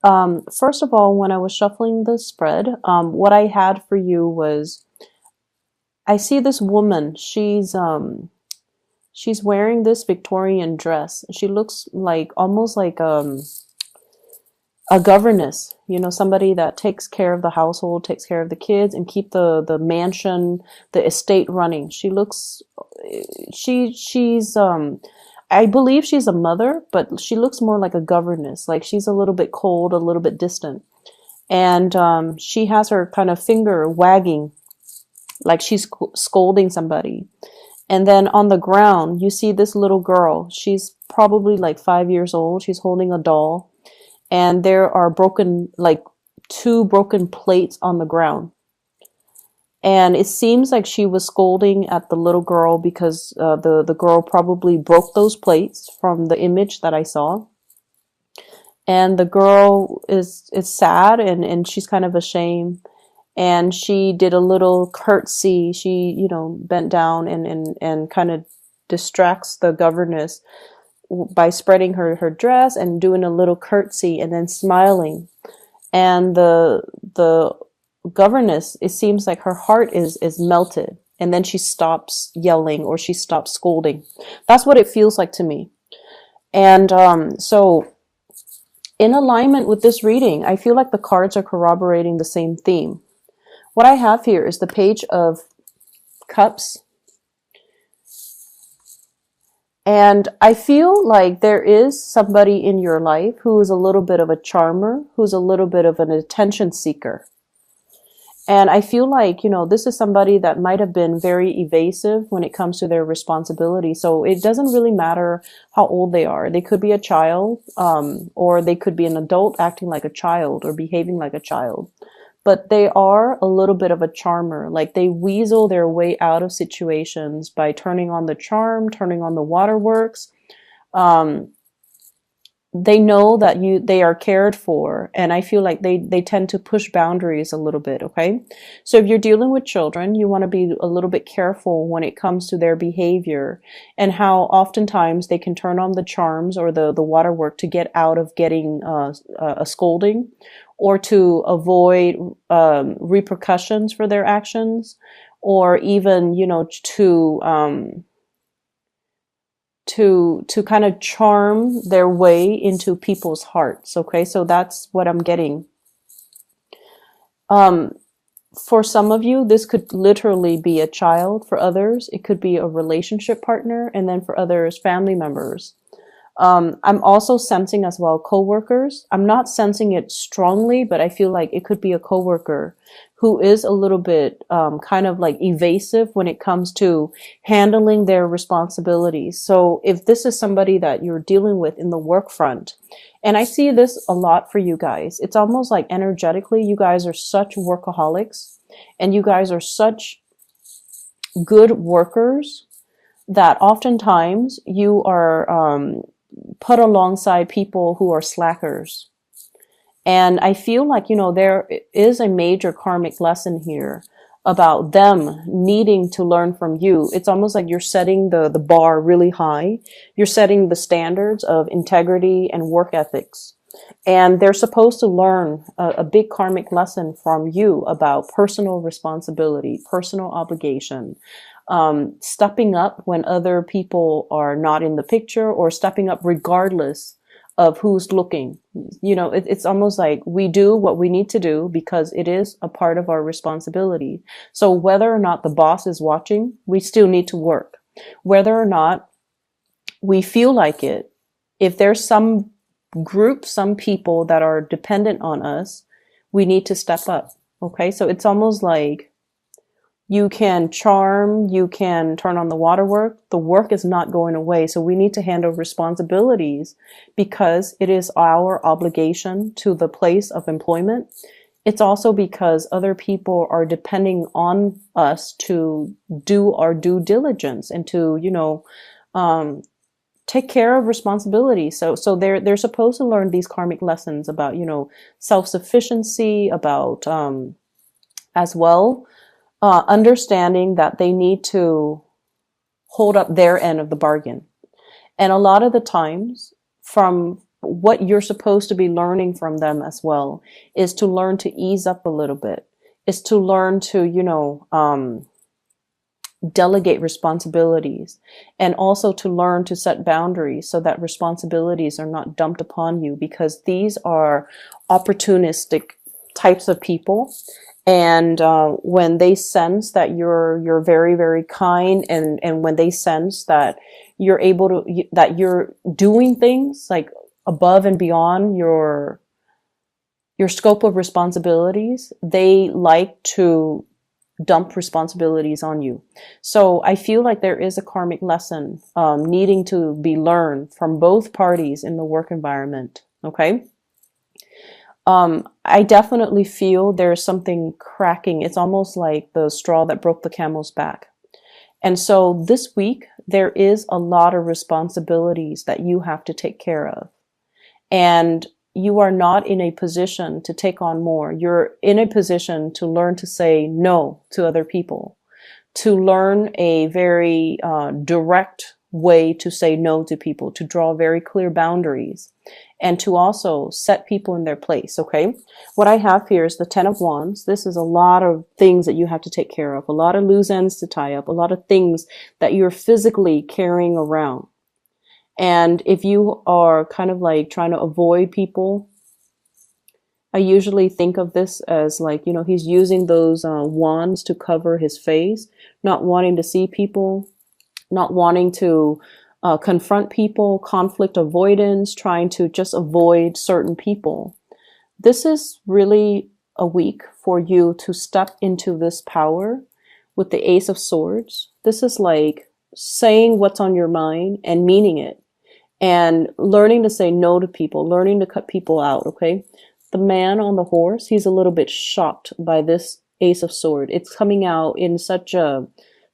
First of all, when I was shuffling the spread, what I had for you was I see this woman. She's wearing this Victorian dress. She looks like almost like a governess, somebody that takes care of the household, takes care of the kids, and keep the mansion, the estate running. She looks, she's I believe she's a mother, but she looks more like a governess. Like she's a little bit cold, a little bit distant, and she has her kind of finger wagging, like she's scolding somebody. And then on the ground, you see this little girl. She's probably like 5 years old. She's holding a doll, and there are broken, like two broken plates on the ground. And it seems like she was scolding at the little girl because the girl probably broke those plates from the image that I saw. And the girl is sad, and she's kind of ashamed. And she did a little curtsy. She, bent down and kind of distracts the governess by spreading her dress and doing a little curtsy and then smiling. And the governess, it seems like her heart is melted, and then she stops yelling or she stops scolding. That's what it feels like to me. And so in alignment with this reading, I feel like the cards are corroborating the same theme. What I have here is the Page of Cups. And I feel like there is somebody in your life who is a little bit of a charmer, who's a little bit of an attention seeker. And I feel like, this is somebody that might have been very evasive when it comes to their responsibility. So it doesn't really matter how old they are. They could be a child, or they could be an adult acting like a child or behaving like a child. But they are a little bit of a charmer. Like they weasel their way out of situations by turning on the charm, turning on the waterworks. They know that they are cared for, and I feel like they tend to push boundaries a little bit. Okay, so if you're dealing with children, you want to be a little bit careful when it comes to their behavior and how oftentimes they can turn on the charms or the waterwork to get out of getting a scolding, or to avoid repercussions for their actions, or even to kind of charm their way into people's hearts. Okay, so that's what I'm getting. For some of you, this could literally be a child. For others, it could be a relationship partner, and then for others, family members. I'm also sensing as well coworkers. I'm not sensing it strongly, but I feel like it could be a coworker who is a little bit kind of like evasive when it comes to handling their responsibilities. So if this is somebody that you're dealing with in the work front, and I see this a lot for you guys, it's almost like energetically, you guys are such workaholics, and you guys are such good workers that oftentimes you are put alongside people who are slackers. And I feel like, there is a major karmic lesson here about them needing to learn from you. It's almost like you're setting the bar really high. You're setting the standards of integrity and work ethics. And they're supposed to learn a big karmic lesson from you about personal responsibility, personal obligation, stepping up when other people are not in the picture, or stepping up regardless of who's looking. It's almost like we do what we need to do because it is a part of our responsibility. So whether or not the boss is watching, we still need to work. Whether or not we feel like it, if there's some group, some people that are dependent on us, we need to step up. Okay, so it's almost like you can charm, you can turn on the waterwork. The work is not going away. So we need to handle responsibilities because it is our obligation to the place of employment. It's also because other people are depending on us to do our due diligence and to, take care of responsibility. So they're supposed to learn these karmic lessons about, self-sufficiency, about, as well, understanding that they need to hold up their end of the bargain. And a lot of the times, from what you're supposed to be learning from them as well is to learn to ease up a little bit, is to learn to, delegate responsibilities, and also to learn to set boundaries so that responsibilities are not dumped upon you, because these are opportunistic types of people. And when they sense that you're very, very kind, and when they sense that you're able to, that you're doing things like above and beyond your scope of responsibilities, they like to dump responsibilities on you. So I feel like there is a karmic lesson needing to be learned from both parties in the work environment. Okay. I definitely feel there's something cracking. It's almost like the straw that broke the camel's back. And so this week, there is a lot of responsibilities that you have to take care of. And you are not in a position to take on more. You're in a position to learn to say no to other people, to learn a very direct way to say no to people, to draw very clear boundaries, and to also set people in their place. Okay. What I have here is the 10 of Wands. This is a lot of things that you have to take care of, a lot of loose ends to tie up, a lot of things that you're physically carrying around. And if you are kind of like trying to avoid people, I usually think of this as like, he's using those wands to cover his face, not wanting to see people, not wanting to confront people, conflict avoidance, trying to just avoid certain people. This is really a week for you to step into this power with the Ace of Swords. This is like saying what's on your mind and meaning it, and learning to say no to people, learning to cut people out. Okay. The man on the horse, he's a little bit shocked by this Ace of Swords. It's coming out in such a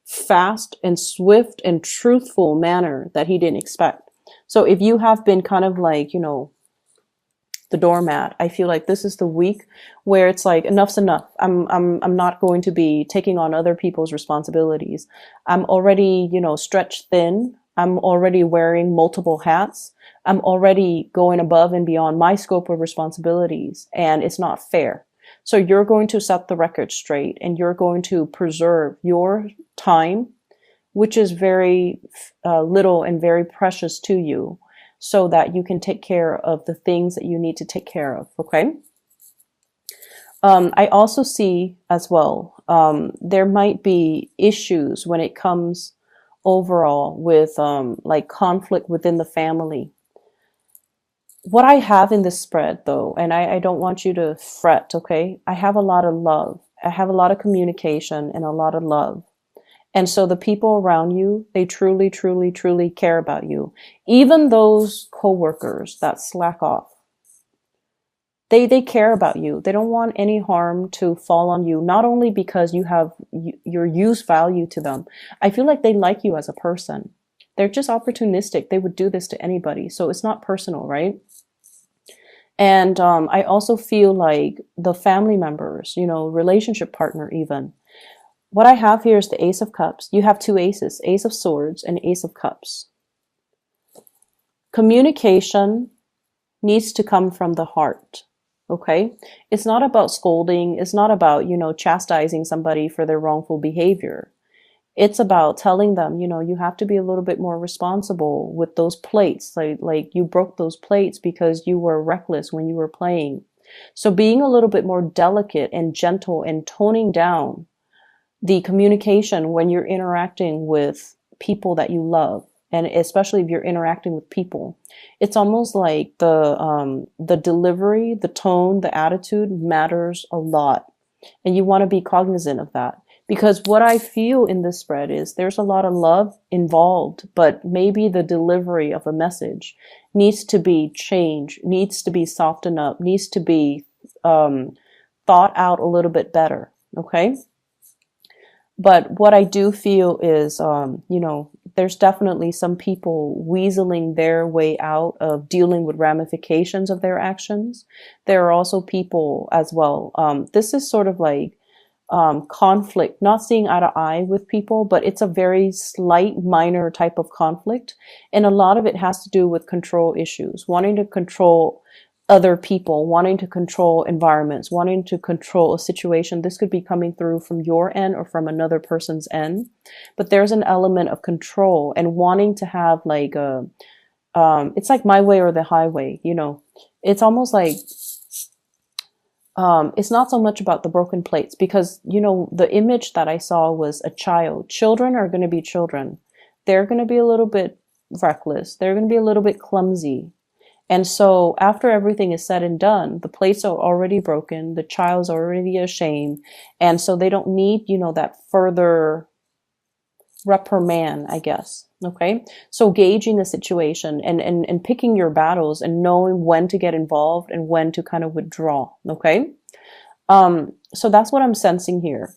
fast and swift and truthful manner that he didn't expect. So if you have been kind of like, the doormat, I feel like this is the week where it's like, enough's enough. I'm not going to be taking on other people's responsibilities. I'm already, stretched thin. I'm already wearing multiple hats. I'm already going above and beyond my scope of responsibilities, and it's not fair. So you're going to set the record straight, and you're going to preserve your time, which is very little and very precious to you, so that you can take care of the things that you need to take care of. Okay. I also see as well, there might be issues when it comes overall with like conflict within the family. What I have in this spread though, and I don't want you to fret, okay? I have a lot of love. I have a lot of communication and a lot of love. And so the people around you, they truly, truly, truly care about you. Even those coworkers that slack off, they care about you. They don't want any harm to fall on you, not only because you have your use value to them. I feel like they like you as a person. They're just opportunistic. They would do this to anybody. So it's not personal, right? And I also feel like the family members, relationship partner even. What I have here is the Ace of Cups. You have two aces, Ace of Swords and Ace of Cups. Communication needs to come from the heart. Okay. It's not about scolding. It's not about, chastising somebody for their wrongful behavior. It's about telling them, you have to be a little bit more responsible with those plates. Like you broke those plates because you were reckless when you were playing. So being a little bit more delicate and gentle and toning down the communication when you're interacting with people that you love. And especially if you're interacting with people, it's almost like the delivery, the tone, the attitude matters a lot. And you want to be cognizant of that. Because what I feel in this spread is there's a lot of love involved, but maybe the delivery of a message needs to be changed, needs to be softened up, needs to be thought out a little bit better. Okay. But what I do feel is, there's definitely some people weaseling their way out of dealing with ramifications of their actions. There are also people as well. This is sort of like conflict, not seeing eye to eye with people, but it's a very slight, minor type of conflict. And a lot of it has to do with control issues, wanting to control other people, wanting to control environments, wanting to control a situation. This could be coming through from your end or from another person's end. But there's an element of control and wanting to have like a, it's like my way or the highway, you know. It's almost like, it's not so much about the broken plates because, you know, the image that I saw was a child. Children are going to be children. They're going to be a little bit reckless. They're going to be a little bit clumsy. And so after everything is said and done, the plates are already broken. The child's already ashamed. And so they don't need, you know, that further reprimand, I guess. Okay. So gauging a situation and picking your battles and knowing when to get involved and when to kind of withdraw. Okay. So that's what I'm sensing here.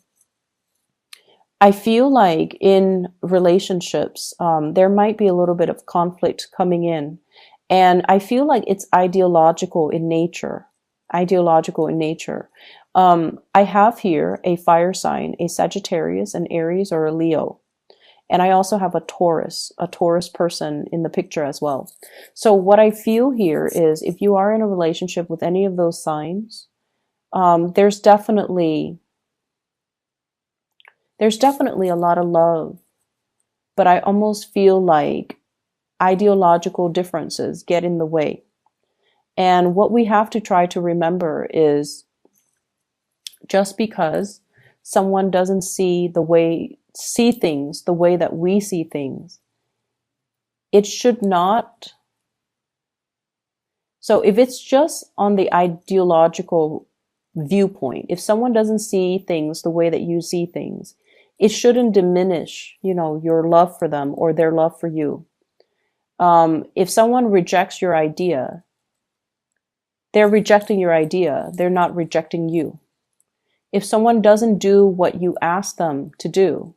I feel like in relationships, there might be a little bit of conflict coming in. And I feel like it's ideological in nature. Ideological in nature. I have here a fire sign, a Sagittarius, an Aries, or a Leo. And I also have a Taurus person in the picture as well. So what I feel here is if you are in a relationship with any of those signs, there's definitely a lot of love. But I almost feel like ideological differences get in the way. And what we have to try to remember is just because someone doesn't see things the way that we see things, it should not. So if it's just on the ideological viewpoint, if someone doesn't see things the way that you see things, it shouldn't diminish, you know, your love for them or their love for you. If someone rejects your idea, they're rejecting your idea. They're not rejecting you. If someone doesn't do what you ask them to do,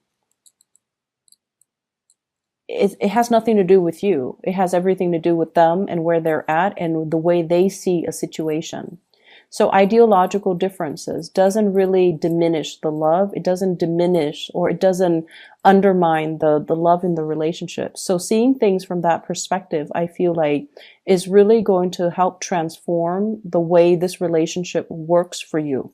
it has nothing to do with you. It has everything to do with them and where they're at and the way they see a situation. So ideological differences doesn't really diminish the love. It doesn't diminish or it doesn't undermine the love in the relationship. So seeing things from that perspective, I feel like is really going to help transform the way this relationship works for you.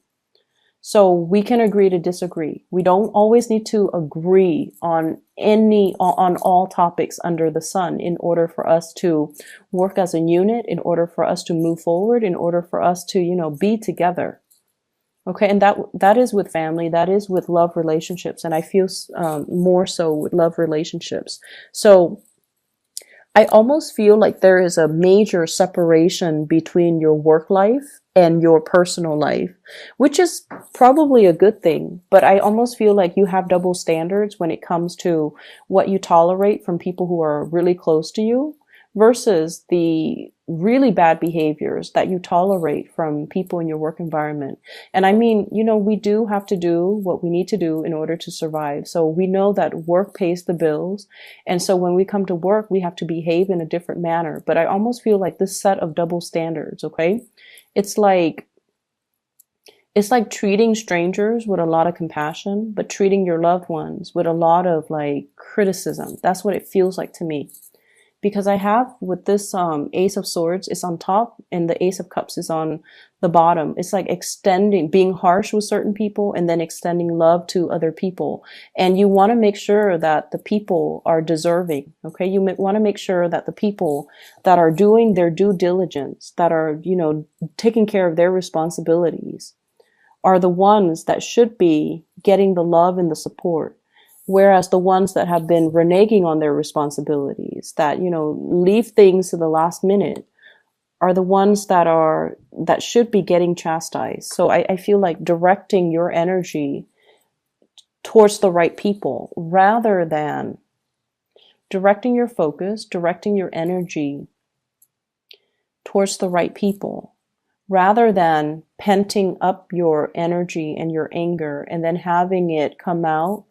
So we can agree to disagree. We don't always need to agree on all topics under the sun in order for us to work as a unit, in order for us to move forward, in order for us to, you know, be together. Okay. And that is with family. That is with love relationships. And I feel, more so with love relationships. So I almost feel like there is a major separation between your work life and your personal life, which is probably a good thing. But I almost feel like you have double standards when it comes to what you tolerate from people who are really close to you versus the really bad behaviors that you tolerate from people in your work environment. And I mean, you know, we do have to do what we need to do in order to survive. So we know that work pays the bills. And so when we come to work, we have to behave in a different manner. But I almost feel like this set of double standards, okay? It's like treating strangers with a lot of compassion, but treating your loved ones with a lot of like criticism. That's what it feels like to me. Because I have with this Ace of Swords is on top and the Ace of Cups is on the bottom. It's like being harsh with certain people and then extending love to other people. And you want to make sure that the people are deserving. Okay. You want to make sure that the people that are doing their due diligence, that are, you know, taking care of their responsibilities are the ones that should be getting the love and the support. Whereas the ones that have been reneging on their responsibilities, that, you know, leave things to the last minute, are the ones that should be getting chastised. So I feel like directing your energy towards the right people rather than directing your focus, directing your energy towards the right people rather than penting up your energy and your anger and then having it come out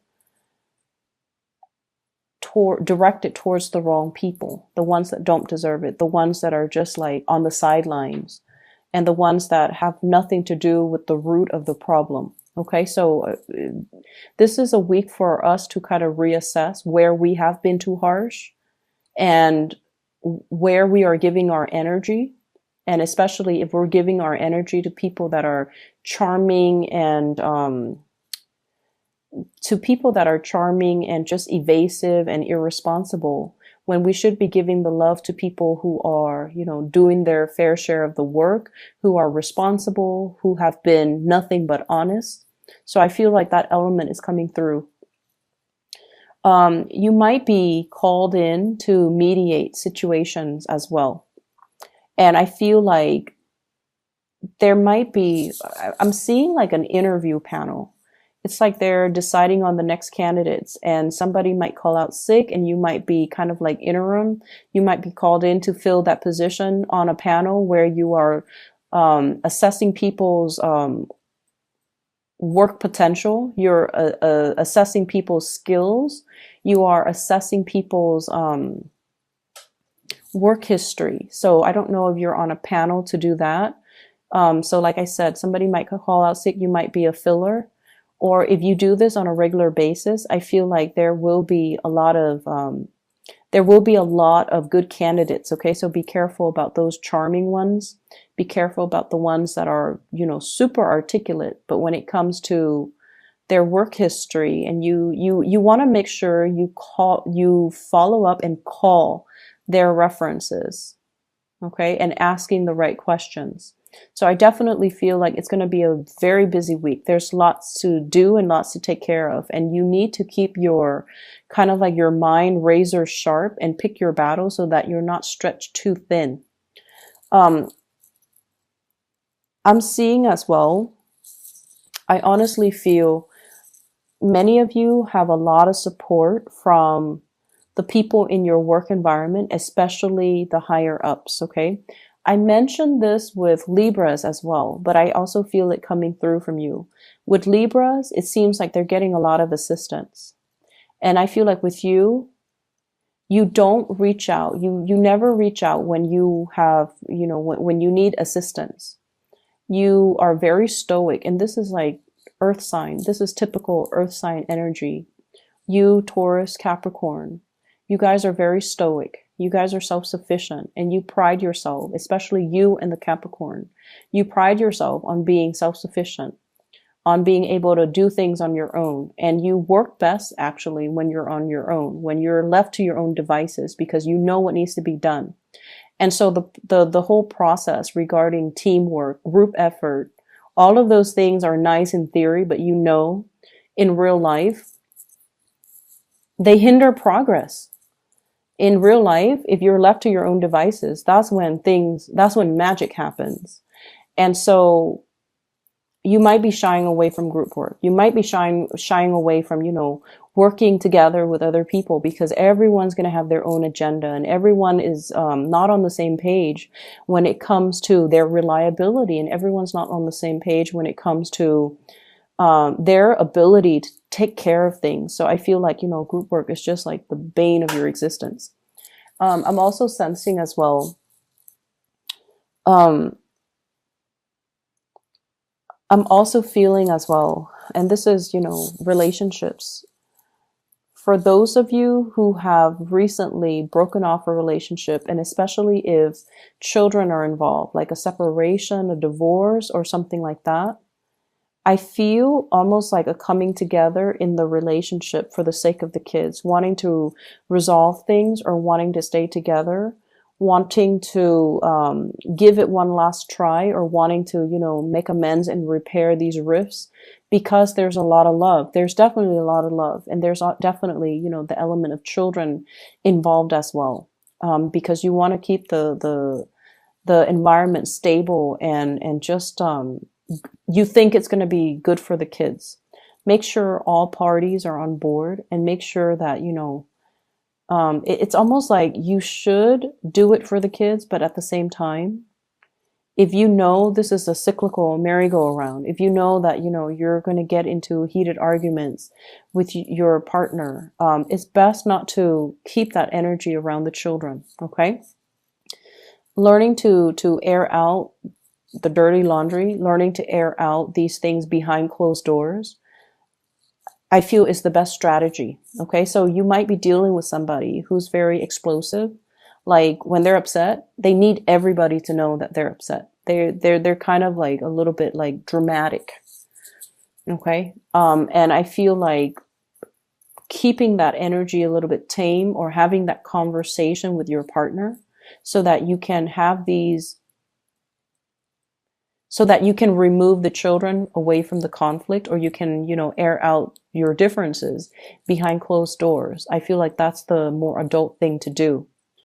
directed towards the wrong people, the ones that don't deserve it, the ones that are just like on the sidelines. and the ones that have nothing to do with the root of the problem. Okay, so this is a week for us to kind of reassess where we have been too harsh and where we are giving our energy. And especially if we're giving our energy to people that are charming and just evasive and irresponsible, when we should be giving the love to people who are, doing their fair share of the work, who are responsible, who have been nothing but honest. So I feel like that element is coming through. You might be called in to mediate situations as well. And I feel like there might be, I'm seeing like an interview panel. It's like they're deciding on the next candidates, and somebody might call out sick and you might be kind of like interim. You might be called in to fill that position on a panel where you are assessing people's work potential. You're assessing people's skills. You are assessing people's work history. So I don't know if you're on a panel to do that. So like I said, somebody might call out sick. You might be a filler. Or if you do this on a regular basis, I feel like there will be a lot of good candidates. Okay, so be careful about those charming ones. Be careful about the ones that are, super articulate. But when it comes to their work history, and you want to make sure you follow up and call their references. Okay, and asking the right questions. So I definitely feel like it's going to be a very busy week. There's lots to do and lots to take care of. And you need to keep your kind of like your mind razor sharp and pick your battle so that you're not stretched too thin. I'm seeing as well, I honestly feel many of you have a lot of support from the people in your work environment, especially the higher ups. Okay. I mentioned this with Libras as well, but I also feel it coming through from you. With Libras, it seems like they're getting a lot of assistance. And I feel like with you, you don't reach out. You never reach out when you have, when you need assistance. You are very stoic. And this is like earth sign. This is typical earth sign energy. You, Taurus, Capricorn, you guys are very stoic. You guys are self-sufficient, and you pride yourself, especially you and the Capricorn. You pride yourself on being self-sufficient, on being able to do things on your own. And you work best actually when you're on your own, when you're left to your own devices, because you know what needs to be done. And so the whole process regarding teamwork, group effort, all of those things are nice in theory, but in real life, they hinder progress. In real life, if you're left to your own devices, that's when magic happens. And so you might be shying away from group work. You might be shying away from, working together with other people, because everyone's going to have their own agenda, and everyone is not on the same page when it comes to their reliability, and everyone's not on the same page when it comes to their ability to take care of things. So I feel like, group work is just like the bane of your existence. I'm also sensing as well, I'm also feeling as well, and this is, relationships. For those of you who have recently broken off a relationship, and especially if children are involved, like a separation, a divorce, or something like that, I feel almost like a coming together in the relationship for the sake of the kids, wanting to resolve things or wanting to stay together, wanting to give it one last try, or wanting to, make amends and repair these rifts, because there's a lot of love. There's definitely a lot of love. And there's definitely, the element of children involved as well, because you want to keep the environment stable and just you think it's going to be good for the kids. Make sure all parties are on board, and make sure that, it's almost like you should do it for the kids, but at the same time, if this is a cyclical merry-go-round, if that, you're going to get into heated arguments with your partner, it's best not to keep that energy around the children. Okay. Learning to air out the dirty laundry, learning to air out these things behind closed doors, I feel is the best strategy. Okay. So you might be dealing with somebody who's very explosive. Like when they're upset, they need everybody to know that they're upset. They're kind of like a little bit like dramatic. Okay. And I feel like keeping that energy a little bit tame, or having that conversation with your partner so that you can have these, so that you can remove the children away from the conflict, or you can, air out your differences behind closed doors. I feel like that's the more adult thing to do.